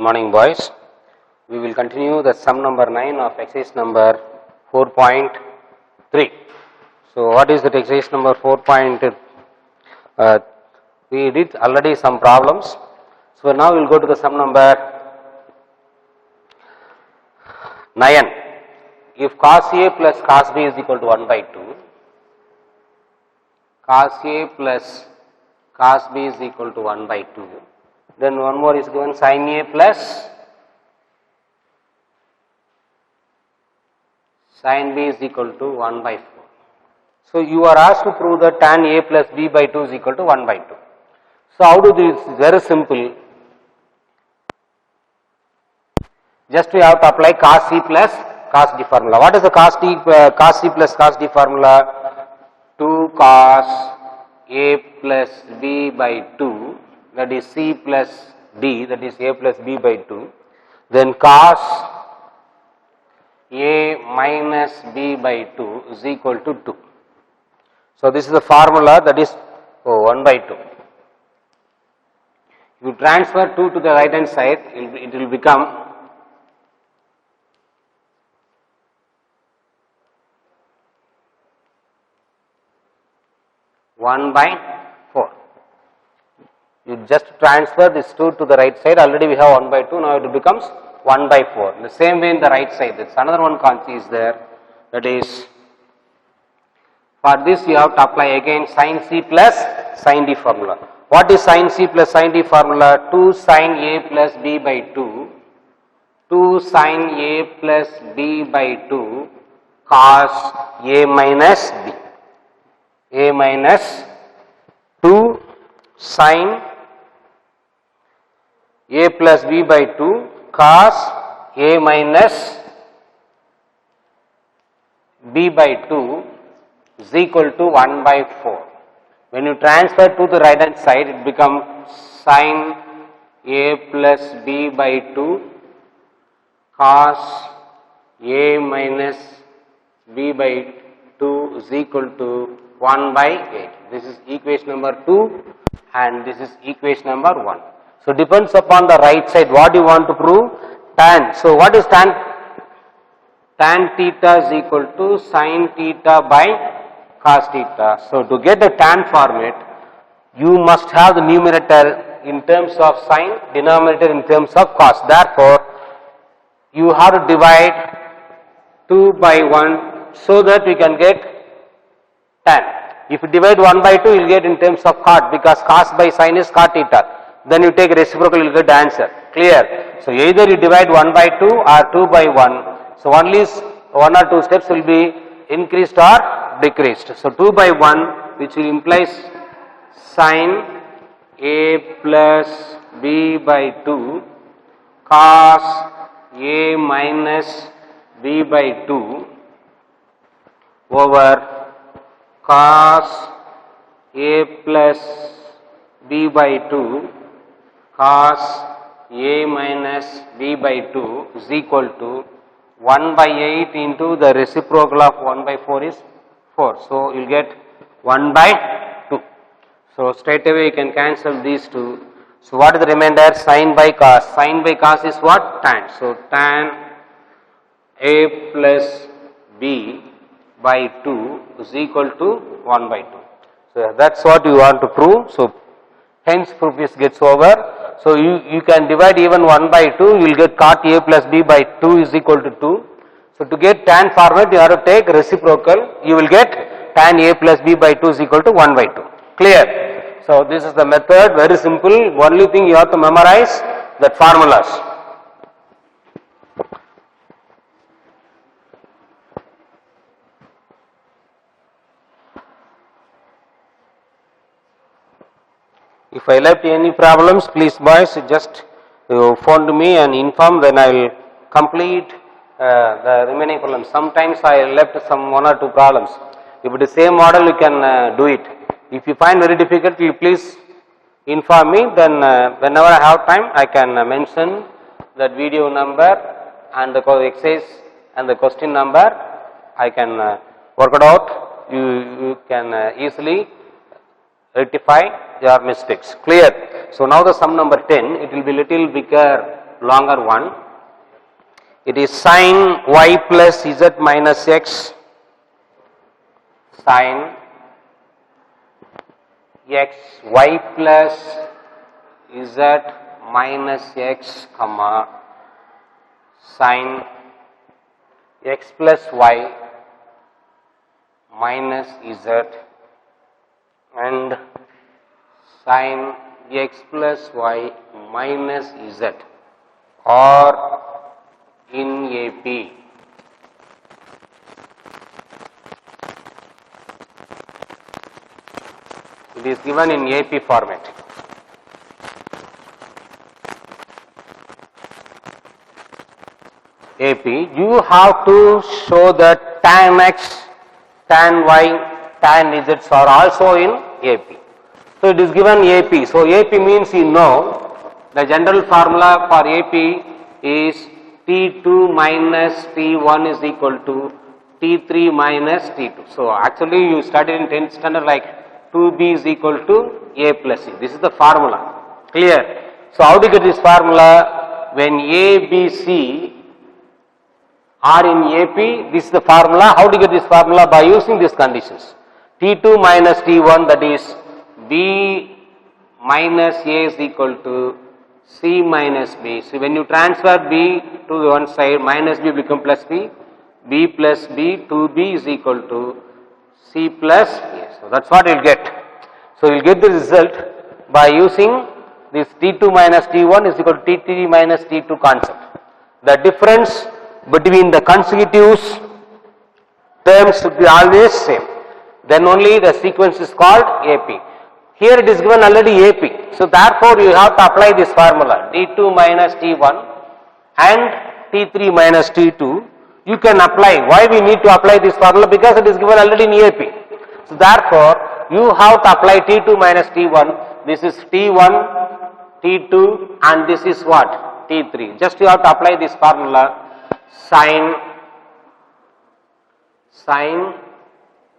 Morning boys, we will continue the sum number 9 of exercise number 4.3. So what is that exercise number 4.3? We did already some problems. So now we will go to the sum number 9. If cos A plus cos B is equal to 1 by 2, cos A plus cos B is equal to 1 by 2. Then one more is given, sin A plus sin B is equal to 1 by 4. So you are asked to prove that tan A plus B by 2 is equal to 1 by 2. So how do this? Very simple. Just we have to apply cos C plus cos D formula. What is the cos C plus cos D formula? 2 cos A plus B by 2, that is C plus D, that is A plus B by 2. Then cos A minus B by 2 is equal to 2. So this is the formula, that is 1 by 2. You transfer 2 to the right hand side, it will become 1 by 4. You just transfer this 2 to the right side, already we have 1 by 2, now it becomes 1 by 4. In the same way in the right side, there is another one concept is there, that is, for this you have to apply again sin C plus sin D formula. What is sin C plus sin D formula? 2 sin A plus B by 2, 2 sin A plus B by 2 cos A minus B. A minus 2 sin A plus B by 2 cos A minus B by 2 is equal to 1 by 4. When you transfer to the right hand side, it becomes sin A plus B by 2 cos A minus B by 2 is equal to 1 by 8. This is equation number 2 and this is equation number 1. So depends upon the right side, what you want to prove? Tan. So what is tan? Tan theta is equal to sin theta by cos theta. So to get the tan format, you must have the numerator in terms of sin, denominator in terms of cos. Therefore, you have to divide 2 by 1 so that you can get tan. If you divide 1 by 2, you will get in terms of cot, because cos by sin is cot theta. Then you take reciprocal, you will get the answer. Clear? So either you divide 1 by 2 or 2 by 1. So only 1 or 2 steps will be increased or decreased. So 2 by 1, which will implies sin A plus B by 2 cos A minus B by 2 over cos A plus B by 2 cos A minus B by 2 is equal to 1 by 8 into the reciprocal of 1 by 4 is 4. So you will get 1 by 2. So straight away you can cancel these two. So what is the remainder? Sin by cos. Sin by cos is what? Tan. So tan A plus B by 2 is equal to 1 by 2. So that's what you want to prove. So hence proof is gets over. So you can divide even 1 by 2, you will get cot A plus B by 2 is equal to 2. So to get tan format, you have to take reciprocal, you will get tan A plus B by 2 is equal to 1 by 2. Clear? So this is the method, very simple. Only thing you have to memorize that formulas. If I left any problems, please boys just phone to me and inform, then I will complete the remaining problems. Sometimes I left some 1 or 2 problems. If it is same model, you can do it. If you find very difficult, you please inform me, then whenever I have time, I can mention that video number and the exercise and the question number. I can work it out. You can easily rectify your mistakes. Clear? So now the sum number 10, it will be little bigger longer one. It is sin y plus z minus x, sin x y plus z minus x, comma sin x plus y minus z and sin x plus y minus z or in AP. It is given in AP format. AP, you have to show that tan x, tan y, tan z are also in AP. So it is given AP. So AP means you know the general formula for AP is T2 minus T1 is equal to T3 minus T2. So actually you studied in 10th standard like 2B is equal to A plus C. This is the formula. Clear? So how do you get this formula? When A, B, C are in AP, this is the formula. How do you get this formula? By using these conditions. T2 minus T1, that is B minus A is equal to C minus B. So when you transfer B to the one side, minus B become plus B. B plus B, 2B is equal to C plus A. So that's what you'll get. So you'll get the result by using this T2 minus T1 is equal to T3 minus T2 concept. The difference between the consecutives terms should be always same. Then only the sequence is called AP. Here it is given already AP. So therefore you have to apply this formula T2 minus T1 and T3 minus T2. You can apply. Why we need to apply this formula? Because it is given already in AP. So therefore you have to apply T2 minus T1. This is T1, T2 and this is what? T3. Just you have to apply this formula sin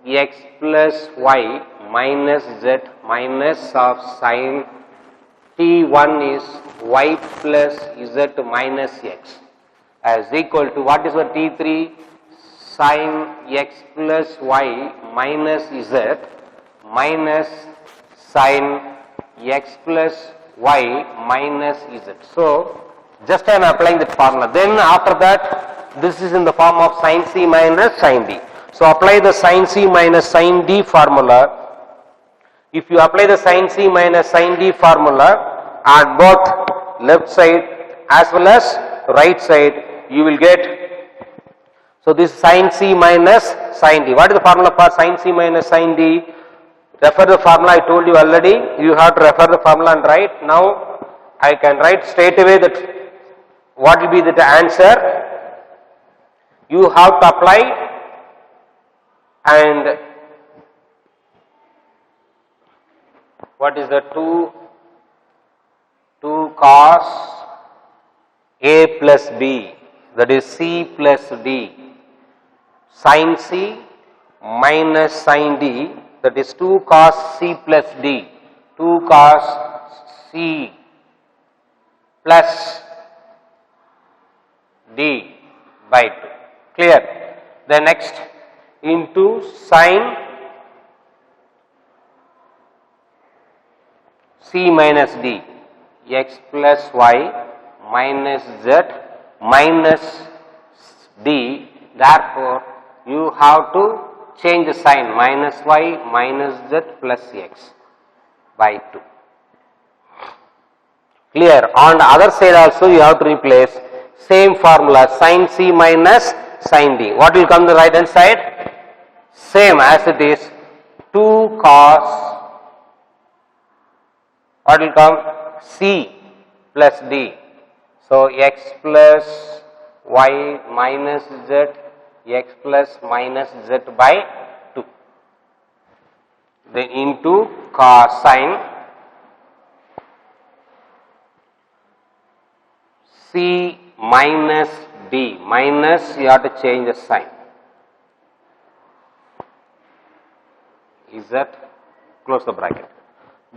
x plus y minus z minus of sin T1 is y plus z minus x as equal to what is the T3 sin x plus y minus z minus sin x plus y minus z. So just I am applying that formula. Then after that, this is in the form of sin C minus sin D. So apply the sin C minus sin D formula. If you apply the sin C minus sin D formula at both left side as well as right side, you will get, so this sin C minus sin D. What is the formula for sin C minus sin D? Refer the formula, I told you already. You have to refer the formula and write. Now I can write straight away that what will be the answer. You have to apply and what is the 2 cos A plus B, that is C plus D, sin C minus sin D, that is 2 cos C plus D, 2 cos C plus D by 2. Clear? The next into sin C minus D, x plus y minus z minus D. Therefore, you have to change the sign minus y minus z plus x by 2. Clear? On the other side also you have to replace same formula sin C minus sin D. What will come to the right hand side? Same as it is 2 cos, what will come? C plus D. So x plus y minus z, x plus minus z by 2. Then into cosine C minus D, minus you have to change the sign. Is that? Close the bracket.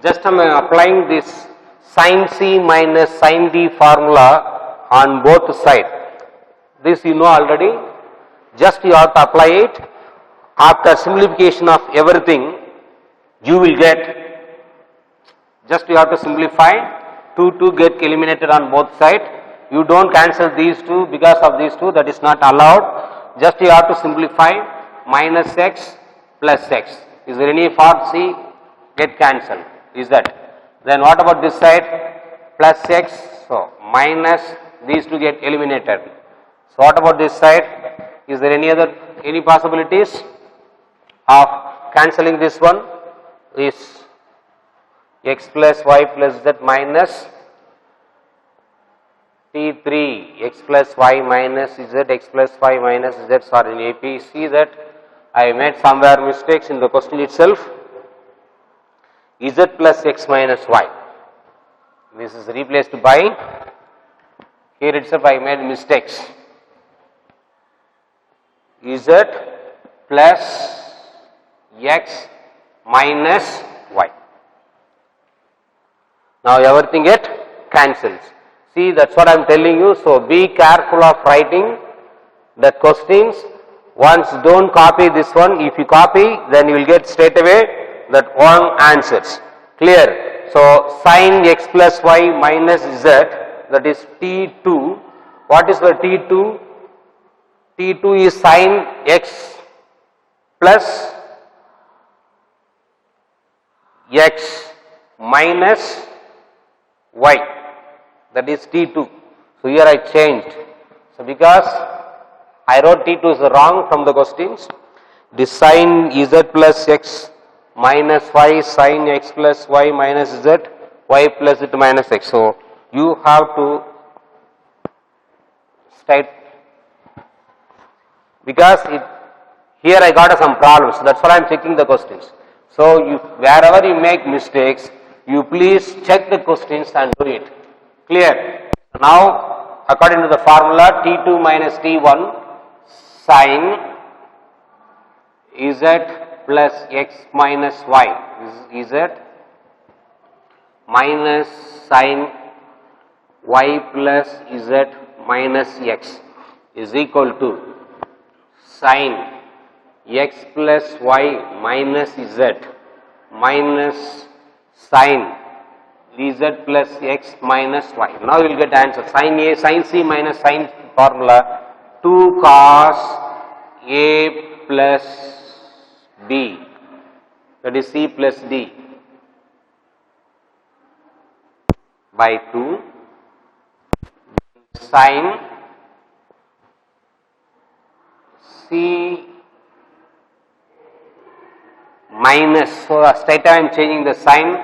Just I am applying this sin C minus sin D formula on both sides. This you know already. Just you have to apply it. After simplification of everything, you will get, just you have to simplify, 2 get eliminated on both sides. You don't cancel these two because of these two, that is not allowed. Just you have to simplify, minus x plus x. Is there any part C? Get cancelled. Is that? Then what about this side? Plus x, so minus, these two get eliminated. So what about this side? Is there any possibilities of cancelling this one? Is x plus y plus z minus T3 x plus y minus z, x plus y minus z. Sorry, in AP, see that I made somewhere mistakes in the question itself. Z plus x minus y. This is replaced by, here itself I made mistakes. Z plus x minus y. Now everything get cancels. See, that's what I am telling you. So be careful of writing the questions. Once don't copy this one. If you copy, then you will get straight away that wrong answers. Clear? So sin x plus y minus z, that is T2. What is the T2? T2 is sin x plus x minus y, that is T2. So here I changed. So because I wrote T2 is wrong from the questions, this sin z plus x minus y, sin x plus y minus z, y plus z minus x. So you have to state, because here I got some problems, that's why I am checking the questions. So wherever you make mistakes, you please check the questions and do it. Clear? Now according to the formula, T2 minus T1 sin z plus x minus y is z minus sin y plus z minus x is equal to sin x plus y minus z minus sin z plus x minus y. Now you will get answer. Sin A, sin C minus sin formula, 2 cos A plus B, that is C plus D by 2 sin C minus, so straight I am changing the sign,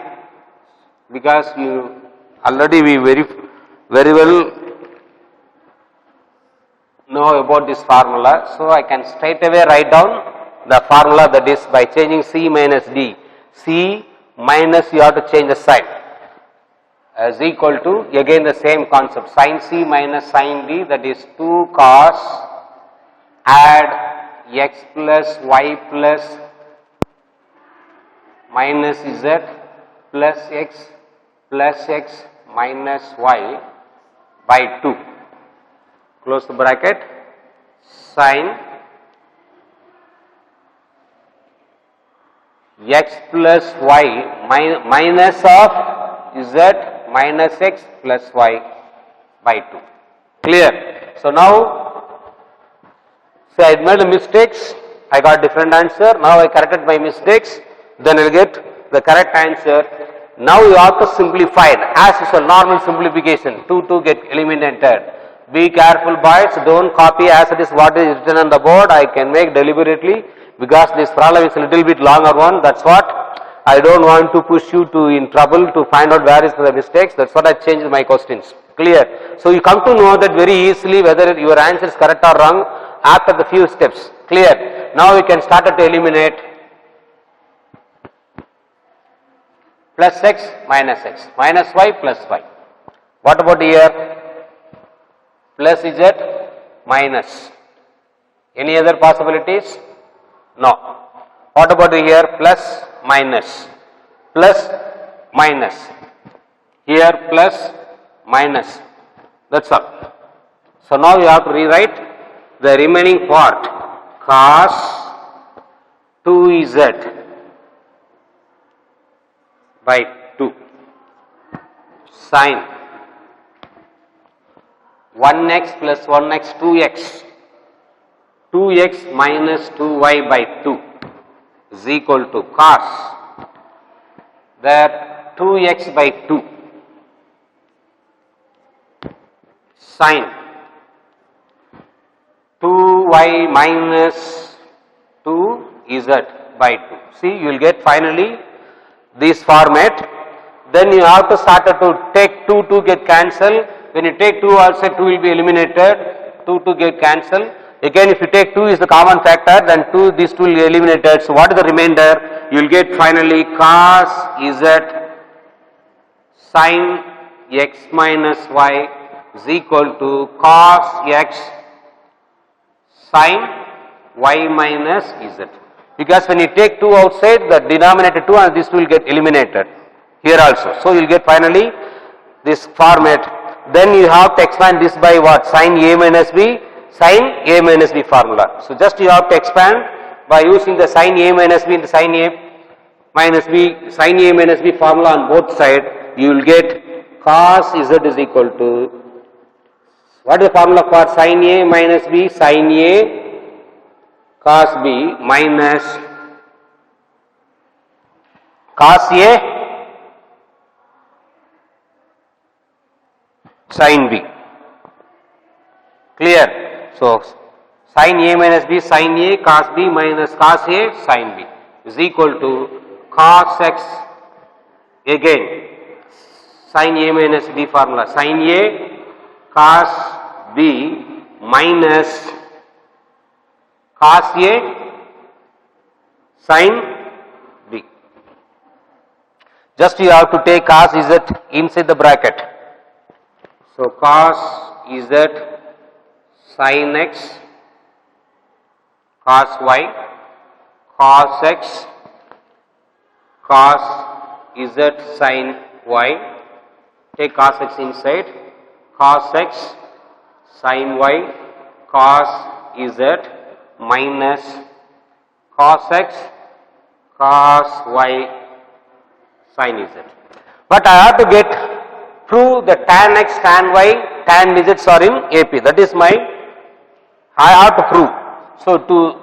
because you already we very well know about this formula. So I can straight away write down the formula, that is by changing C minus D. C minus, you have to change the sign, is equal to, again the same concept, sin C minus sin D, that is 2 cos, add x plus y plus minus z plus x minus y by 2, close the bracket, sin x plus y minus of z minus x plus y by 2. Clear? So now, say I made mistakes, I got different answer. Now I corrected my mistakes, then I will get the correct answer. Now you have to simplify it as is a normal simplification. 2 get eliminated. Be careful boys, don't copy as it is what is written on the board. I can make deliberately, because this problem is a little bit longer one. That's what I don't want to push you to in trouble to find out where is the mistakes. That's what I changed my questions. Clear? So you come to know that very easily whether your answer is correct or wrong after the few steps. Clear? Now we can start to eliminate. Plus x minus y plus y. What about here? Plus z minus. Any other possibilities? No. What about here? Plus minus. Plus minus. Here plus minus. That's all. So now you have to rewrite the remaining part, cos 2z by 2 sin 1x plus 1x 2x 2x minus 2y by 2 is equal to cos that 2x by 2 sin 2y minus 2z by 2. See, you will get finally this format. Then you have to start to take 2 get cancelled. When you take 2 also 2 will be eliminated, 2 get cancelled. Again if you take 2 is the common factor, then these 2 will be eliminated. So what is the remainder? You will get finally cos z sin x minus y is equal to cos x sin y minus z. Because when you take 2 outside, the denominator 2 and this will get eliminated here also. So you will get finally this format. Then you have to expand this by what? Sin a minus b, sin a minus b formula. So just you have to expand by using the sin a minus b and the sin a minus b formula on both sides. You will get cos z is equal to, what is the formula for sin a minus b? Sin a cos b minus cos a sin b. Clear? So sin a minus b, sin a cos b minus cos a sin b is equal to cos x, again sin a minus b formula, sin a cos b minus cos a sin b. Just you have to take cos z inside the bracket. So cos z sin x cos y cos x cos z sin y, take cos x inside, cos x sin y cos z minus cos x cos y sin z. But I have to get prove the tan x, tan y, tan z are in AP. That is my, I have to prove. So to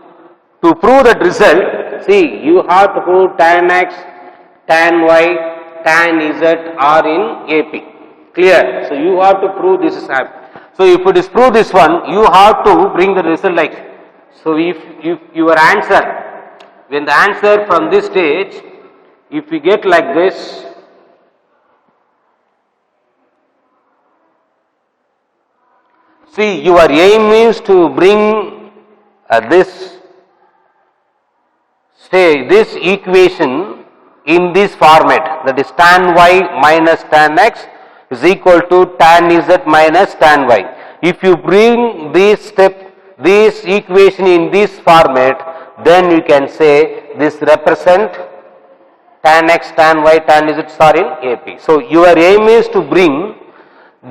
prove that result, see, you have to prove tan x, tan y, tan z are in AP. Clear? So you have to prove this is happening. So if you disprove this one, you have to bring the result like. So if your answer, when the answer from this stage, if you get like this, see, your aim is to bring this equation in this format, that is tan y minus tan x is equal to tan z minus tan y. If you bring this equation in this format, then you can say this represent tan x, tan y, tan z are in AP. So your aim is to bring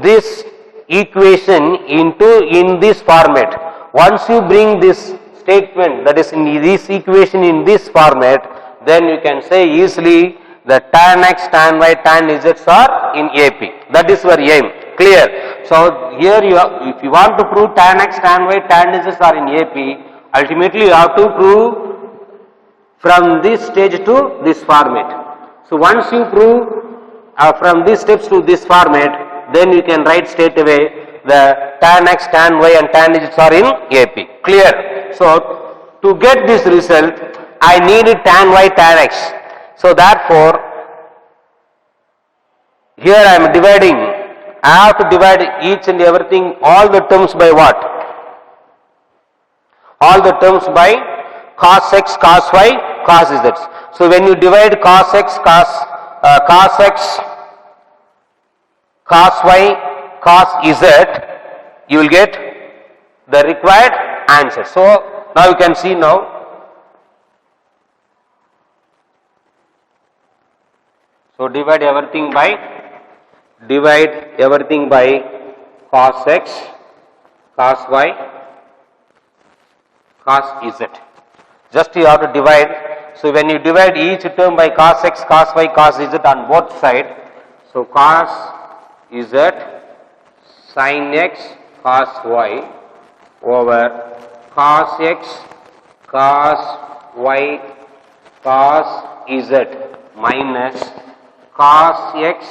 this equation in this format. Once you bring this statement, that is in this equation in this format, then you can say easily that tan x, tan y, tan z are in AP. That is your aim. Clear? So here if you want to prove tan x, tan y, tan z are in AP, ultimately you have to prove from this stage to this format. So once you prove from these steps to this format, then you can write straight away the tan x, tan y and tan z are in AP. Clear? So to get this result, I needed tan y, tan x. So therefore, here I am dividing, I have to divide each and everything, all the terms by what? All the terms by cos x, cos y, cos z. So when you divide cos x, cos x, cos y, cos z, you will get the required answer. So now you can see now. So divide everything by cos x, cos y, cos z. Just you have to divide. So when you divide each term by cos x, cos y, cos z on both sides, so cos z sin x cos y over cos x cos y cos z minus cos x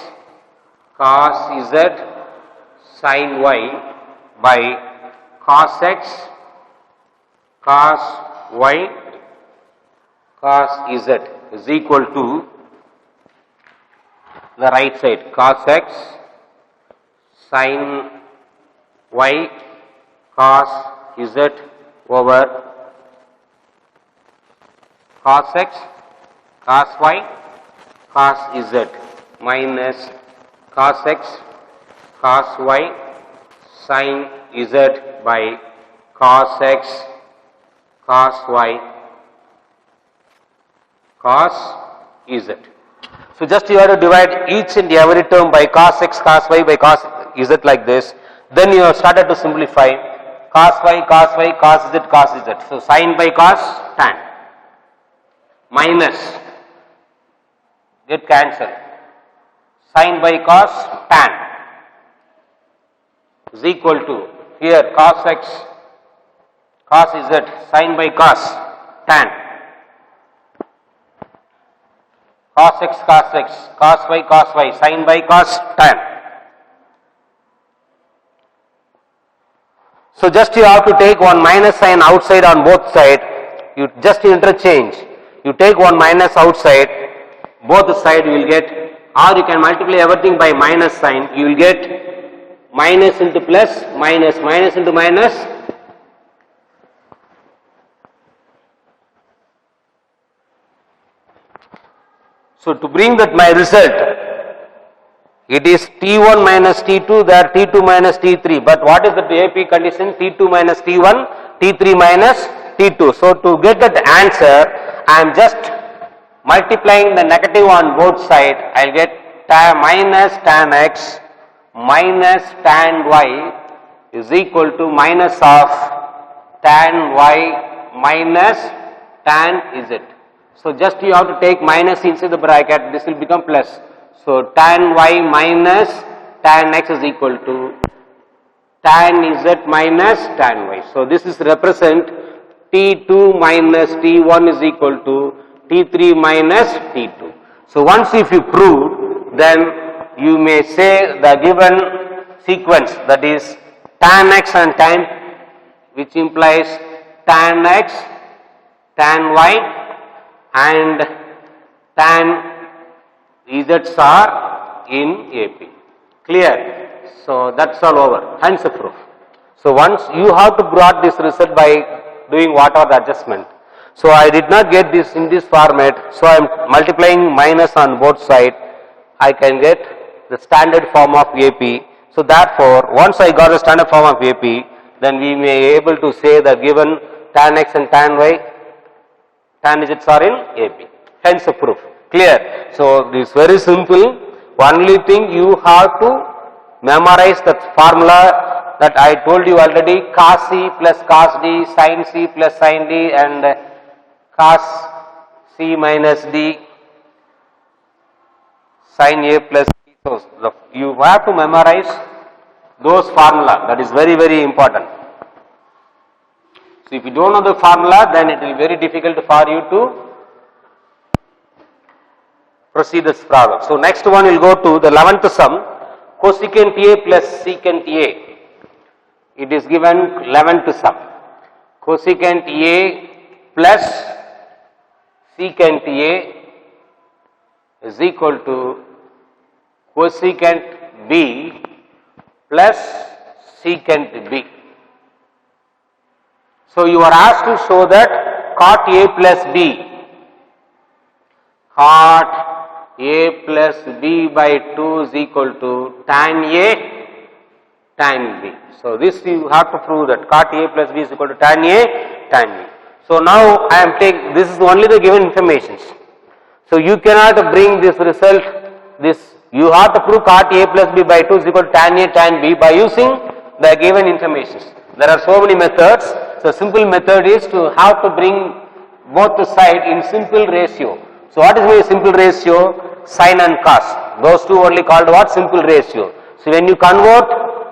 cos z sin y by cos x cos y cos z is equal to the right side cos x sin y cos z over cos x cos y cos z minus cos x cos y sin z by cos x cos y cos z. So just you have to divide each and every term by cos x cos y by cos z like this. Then you have started to simplify cos y cos y cos z cos z. So sin by cos tan minus get cancelled sin by cos tan is equal to here cos x cos z sin by cos tan cos x cos y sin by cos tan. So just you have to take one minus sign outside on both sides. You just interchange. You take one minus outside, both sides you will get, or you can multiply everything by minus sign. You will get minus into plus, minus, minus into minus. So to bring that my result, it is T1 minus T2, there T2 minus T3. But what is the AP condition? T2 minus T1, T3 minus T2. So to get that answer, I am just multiplying the negative on both sides. I will get tan minus tan x minus tan y is equal to minus of tan y minus tan z. So just you have to take minus inside the bracket, this will become plus. So tan y minus tan x is equal to tan z minus tan y. So this is represent T2 minus T1 is equal to T3 minus T2. So once if you prove, then you may say the given sequence, that is tan x and tan, which implies tan x, tan y and tan z's are in AP. Clear? So that's all over. Hence the proof. So once you have to brought this result by doing whatever the adjustment. So I did not get this in this format. So I am multiplying minus on both sides. I can get the standard form of AP. So therefore, once I got the standard form of AP, then we may able to say the given tan x and tan y, tan z's are in AP. Hence the proof. Clear? So this is very simple. Only thing you have to memorize that formula that I told you already, cos C plus cos D, sin C plus sin D and cos C minus D, sin A plus D. So you have to memorize those formula. That is very, very important. So if you don't know the formula, then it will be very difficult for you to proceed this problem. So next one will go to the 11th sum, cosecant A plus secant A. It is given 11th sum. Cosecant A plus secant A is equal to cosecant B plus secant B. So you are asked to show that cot A plus B, cot A plus B by 2 is equal to tan A, tan B. So this you have to prove that cot A plus B is equal to tan A, tan B. So now I am taking, this is only the given information. So you cannot bring this result, you have to prove cot A plus B by 2 is equal to tan A, tan B by using the given information. There are so many methods. So simple method is to have to bring both the side in simple ratio. So what is my simple ratio? Sine and cos. Those two only called what? Simple ratio. So when you convert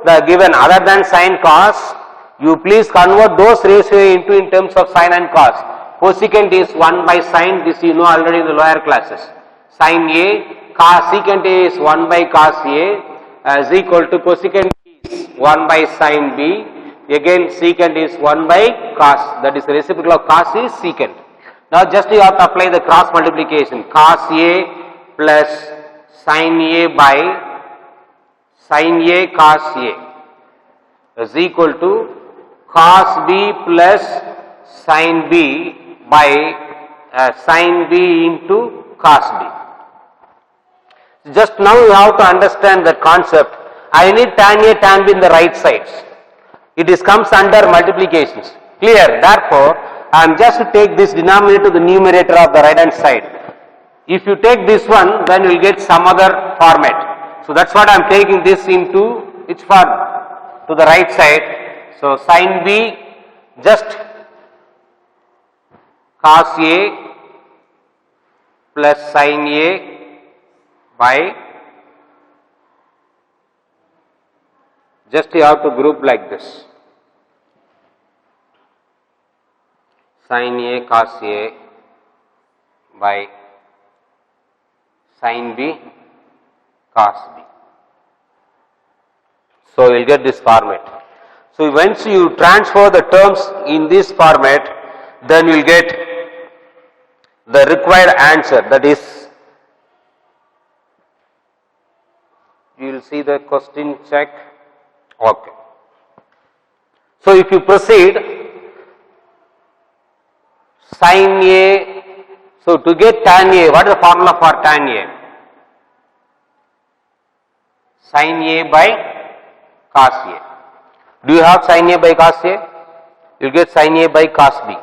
the given other than sine cos, you please convert those ratio into in terms of sine and cos. Cosecant is 1 by sine, this you know already in the lower classes. Sine A, secant A is 1 by cos A is equal to cosecant is 1 by sine B. Again secant is 1 by cos, that is the reciprocal of cos is secant. Now just you have to apply the cross multiplication. Cos A plus sine A by sine A cos A is equal to cos B plus sine B by sine B into cos B. Just now you have to understand that concept. I need tan A, tan B in the right sides. It is comes under multiplications. Clear? Therefore, I am just to take this denominator to the numerator of the right hand side. If you take this one, then you will get some other format. So that's what I am taking this into which form? To the right side. So sine B just cos A plus sine A by, just you have to group like this, sine A cos A by sine B cos B. So you will get this format. So once you transfer the terms in this format, then you will get the required answer, that is, you will see the question check. Okay. So if you proceed, sine A, so to get tan A, what is the formula for tan A? Sine A by cos A. Do you have sine A by cos A? You will get sine A by cos B,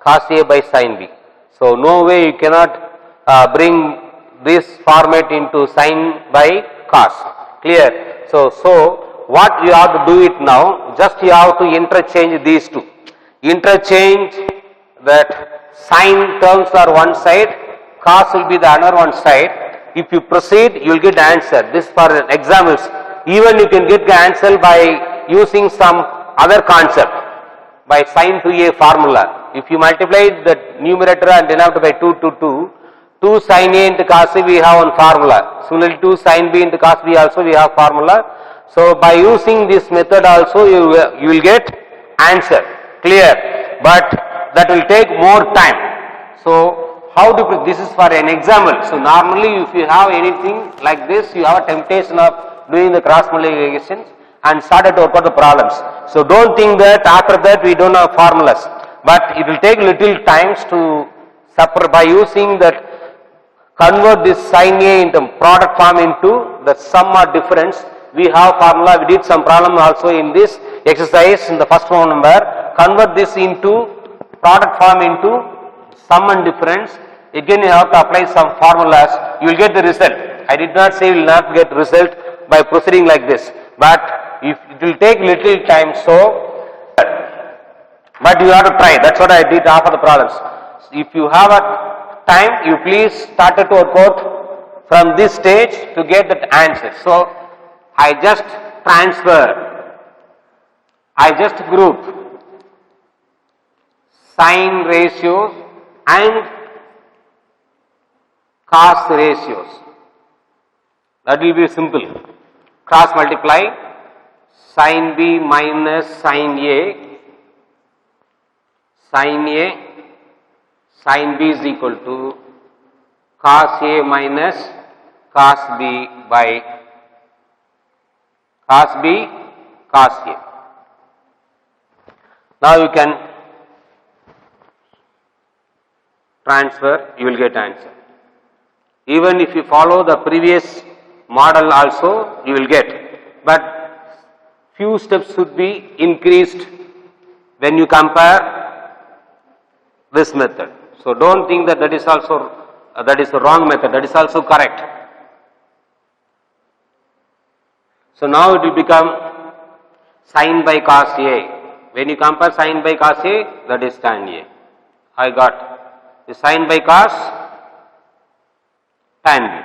cos A by sine B. So no way you cannot bring this format into sine by cos. Clear? So what you have to do it now, just you have to interchange these two. Interchange that sine terms are one side, cos will be the other one side. If you proceed, you will get the answer. This for examples. Even you can get the answer by using some other concept, by sine to A formula. If you multiply the numerator and denominator by 2 sine A into cos A, we have one formula. Similarly 2 sine B into cos B also we have formula. So by using this method also you will get answer. Clear? But that will take more time. So how do this is for an example. So normally if you have anything like this, you have a temptation of doing the cross multiplications and started to work out the problems. So don't think that after that we don't have formulas, but it will take little times to separate by using that, convert this sine A into product form into the sum or difference. We have formula, we did some problem also in this exercise in the first one number. Convert this into product form into sum and difference. Again you have to apply some formulas, you will get the result. I did not say you will not get result by proceeding like this, but if it will take little time, so but you have to try. That's what I did half of the problems. If you have a time, you please start to work out from this stage to get that answer. So I just transfer, I just group sine ratios and cos ratios. That will be simple. Cross multiply sine B minus sine A, sine B is equal to cos A minus cos B by cos B cos A. Now you can transfer, you will get answer. Even if you follow the previous model also, you will get, but few steps should be increased when you compare this method. So don't think that that is also that is the wrong method, that is also correct. So now it will become sine by cos A When you compare sin by cos A, that is tan A. I got the sin by cos tan B.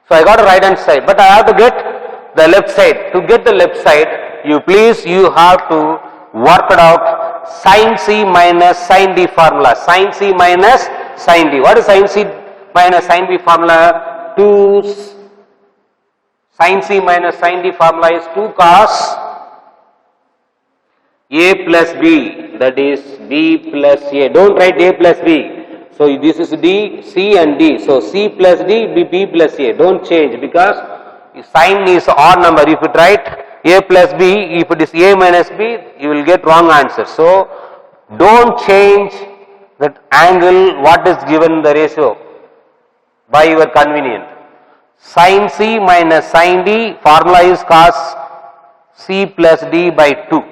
So I got a right hand side, but I have to get the left side. To get the left side, you have to work it out sin C minus sin D formula. Sin C minus sin D. What is sin C minus sin D formula? 2 sin C minus sin D formula is 2 cos A plus B, that is B plus A. Don't write A plus B. So this is D, C and D. So C plus D, B plus A. Don't change because sign is odd number. If you write A plus B, if it is A minus B, you will get wrong answer. So don't change that angle what is given the ratio by your convenience. Sin C minus sin D, formula is cos C plus D by 2.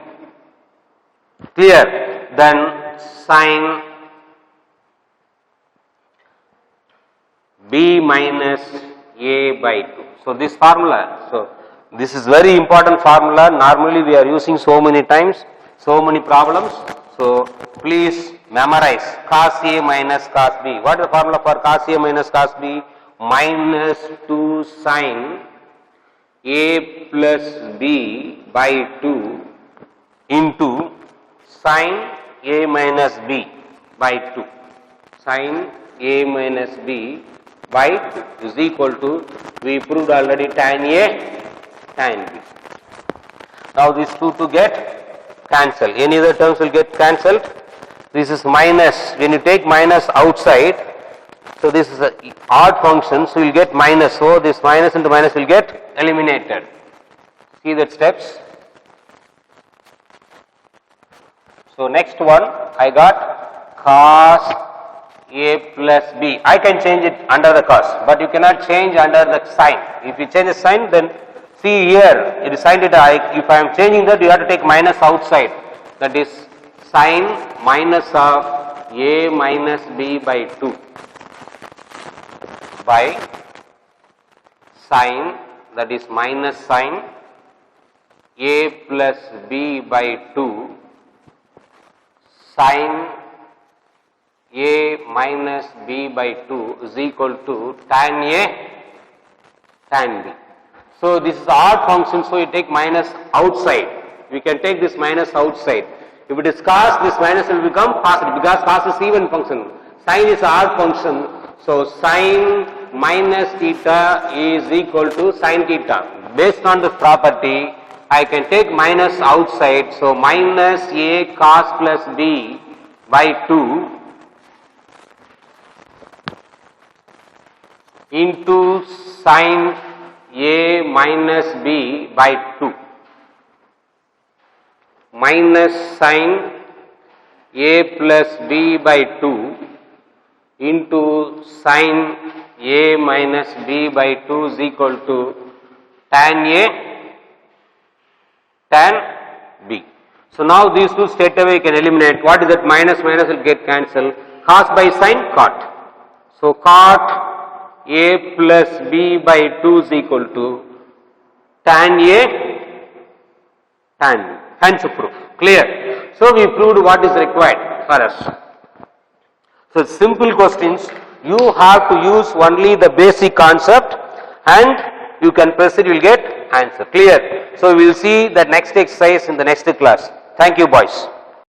Clear? Then sin B minus A by 2. So this formula, so this is very important formula. Normally we are using so many times, so many problems. So please memorize cos A minus cos B. What is the formula for cos A minus cos B? Minus 2 sin A plus B by 2 into sin A minus B by 2. Sin A minus B by 2 is equal to, we proved already, tan A, tan B. Now these two to get cancelled. Any other terms will get cancelled. This is minus. When you take minus outside, so this is an odd function, so you will get minus. So this minus into minus will get eliminated. See that steps. So next one, I got cos A plus B. I can change it under the cos, but you cannot change under the sin. If you change the sign, then see here, it is sin theta. If I am changing that, you have to take minus outside. That is sin minus of A minus B by 2 by sin, that is minus sin A plus B by 2 sin A minus B by 2 is equal to tan A, tan B. So this is odd function, so you take minus outside. We can take this minus outside. If it is cos, this minus will become positive because cos is even function. Sin is odd function, so sin minus theta is equal to sin theta. Based on this property, I can take minus outside, so minus A cos plus B by 2 into sin A minus B by 2 minus sin A plus B by 2 into sin A minus B by 2 is equal to tan A, tan B. So now these two straight away can eliminate. What is that? Minus minus will get cancelled. Cos by sin, cot. So cot A plus B by 2 is equal to tan A, tan B. Hence proof. Clear? So we proved what is required for us. So simple questions, you have to use only the basic concept and you can proceed, you will get answer. Clear? So we will see the next exercise in the next class. Thank you, boys.